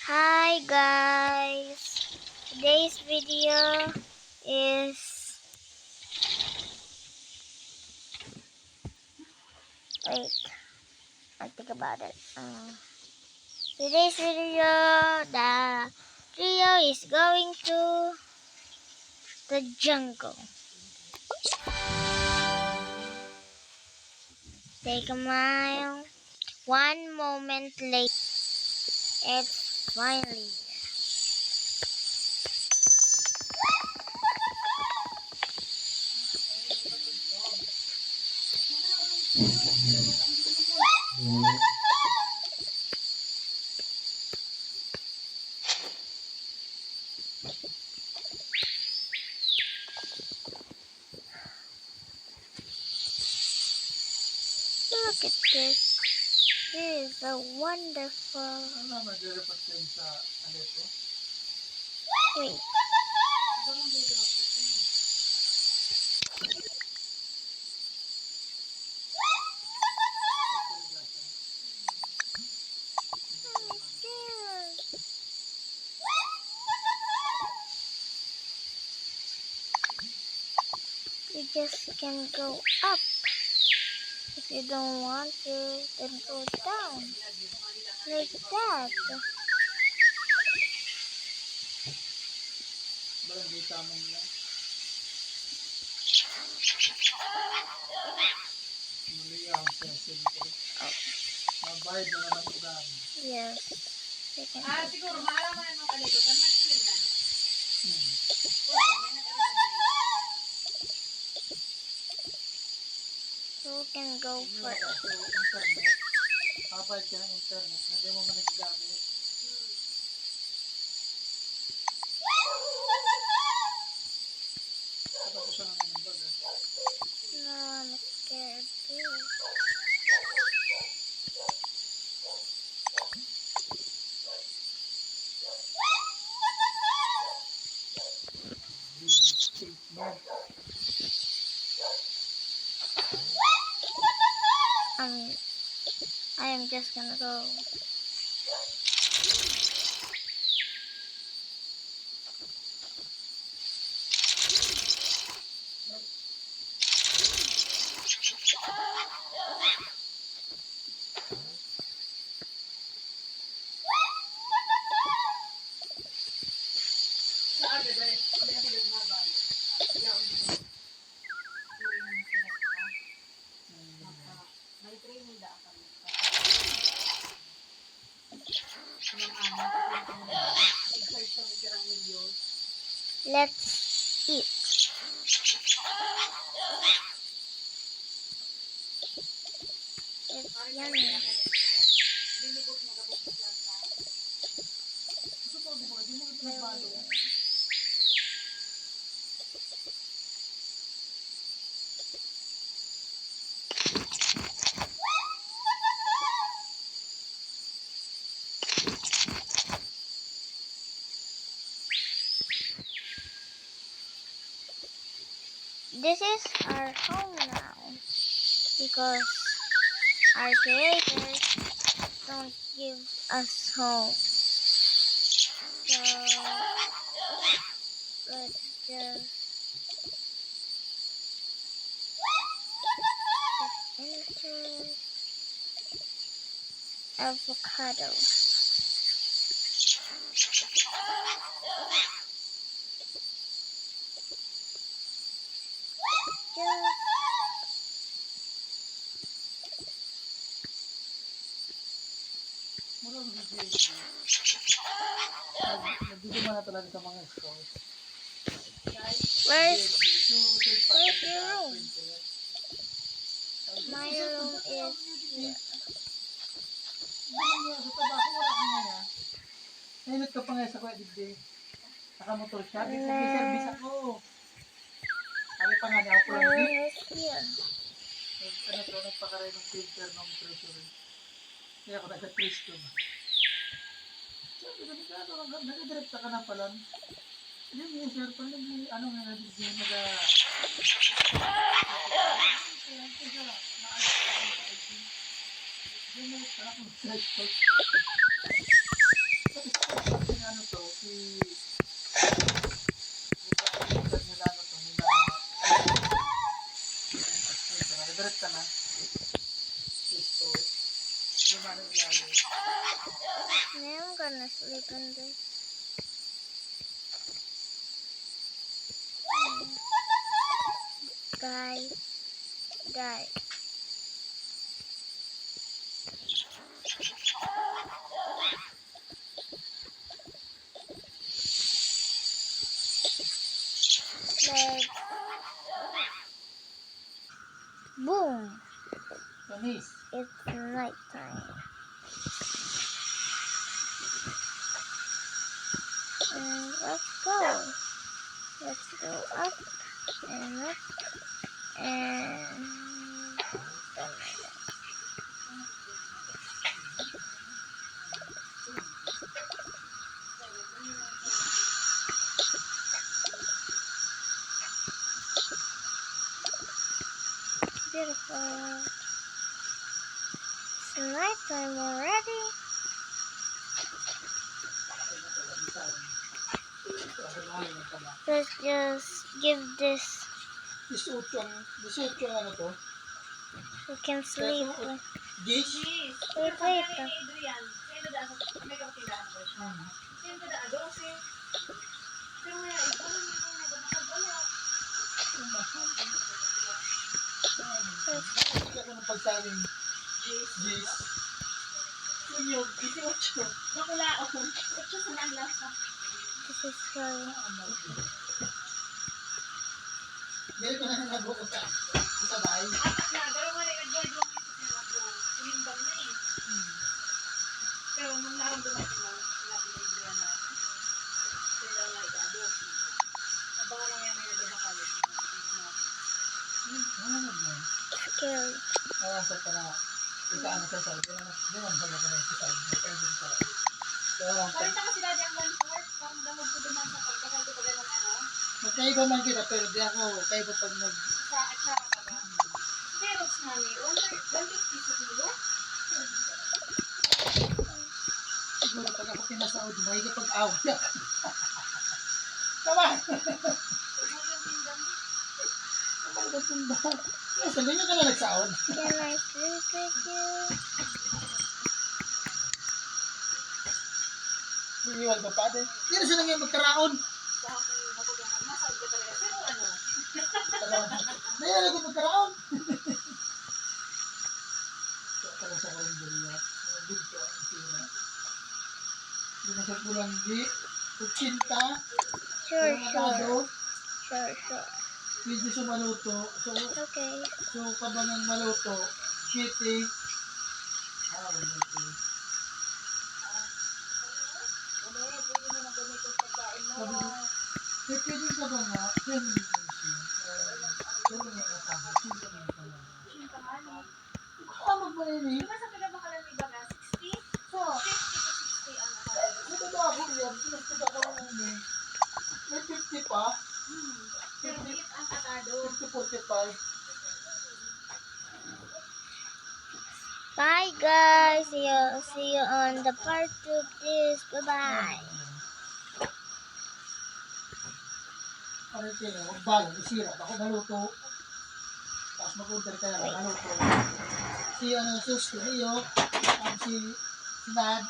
Hi guys, today's video is wait, I think about it. Today's video, the trio is going to the jungle. Take a mile. 1 moment later, it's finally. Look at this. This is a wonderful. Wait. You just can go up. If you don't want to, then go down. Like that. Yes. Siguro maalaman mo kalikutan magsilin. So we can go first. Babad ka ng internet, hindi mo man nagagamit. Tapos siya ng baga. No, I'm scared too. I am just gonna go. Let's eat. It's yummy. This is our home now because our creators don't give us home. So let's just enter avocado. Nandito mo na talaga sa mga stores. Where's your room? My room is here. Sa tabako, wala ka nga na. Nainot ka pa nga sa kuya, digdi. Nakamotor siya. Di service ako. Kali pa nga niya ako My lang. room is here. Nagpakaray ng filter ng treasury. Kaya ako nagka-trace ko ba. Sabi ko, nag-direct ka na pala. Hindi mo, sir, pag ano nga nag-digdi, ano to, si nila ano to, nila nakadirect ka na. Gusto. Lumano ilalim. Now I'm gonna sleep in this. Guys. Let's boom. Tanis. It's nighttime. And let's go. Let's go up and up and beautiful. It's nighttime already. Let's just give this. 18 ang ano to? We can sleep. Dish? Wait. Adrian, sino da may kapilan ko siya. Sino da 12. Pero nga ito lang yung nagpapagaya. Hindi ako ng pagsabing Dish. Sunyog, 18. Bakula ako. 8 sa nalasa. This is scary. Dili ko na nagbuo sa bahay. Atak na, pero wala nag-join yung isip niya ako. Tulimbang na eh. Pero nung naramdaman ko na, sinabi ni Adrian na sila nga ika-12. Baka lang yan may nagmakalit. Scary. Sa para ikaan na sa side. Di man baga ka na sa side. Kaya din sa side. Kaya lang, Pakita ko si Daddy ang 1/4. Parang damog ko duman sa pagkakal ko ganun ano. magkaiba man kita pero di ako kaiba pag Sa atsara ka ba? Pero nga ni, 150 sa kilo? siguro pag ako pinasaod, mahigit pag-away ako. Tama! Mahal yung pinggan. Kapag nagpunta. Sabi niyo ka na nagsaod. Can I sleep with you? Iiwan pa pa din. Hindi na siya nang magkaraon. Sa akin, nakulang masaod ko talaga. Pero ano, Ngayon ako magkaraon. So, ako sa kalendarya. Dito ang sira. Hindi na siya kulang di. 80. Sure. Avocado. Pwede siya maluto. Okay. So kabangang maluto. Chiti. Maluto. ano eh, pwede mo na gamitin pagkain mo. Pwede ka ba nga? Pwede mo siya. Pwede mo nga sabi. Pwede mo nga sabi. Yung tanghali. Kamag mo yun eh. Di ba sa pinabakalan ni Baga, 60? So, 50 to 60 ang nakalagay. ito ba ako yan? Sinastig ako lang eh. May 50 pa. Pero liit ang atado. 50-45. Bye guys. See you on the part 2 of this. Bye. Ano yung kaya? Huwag balon. Isira. Ako maluto. Tapos mag-order ka na. Maluto. Si Sus, si Leo. Si Nad.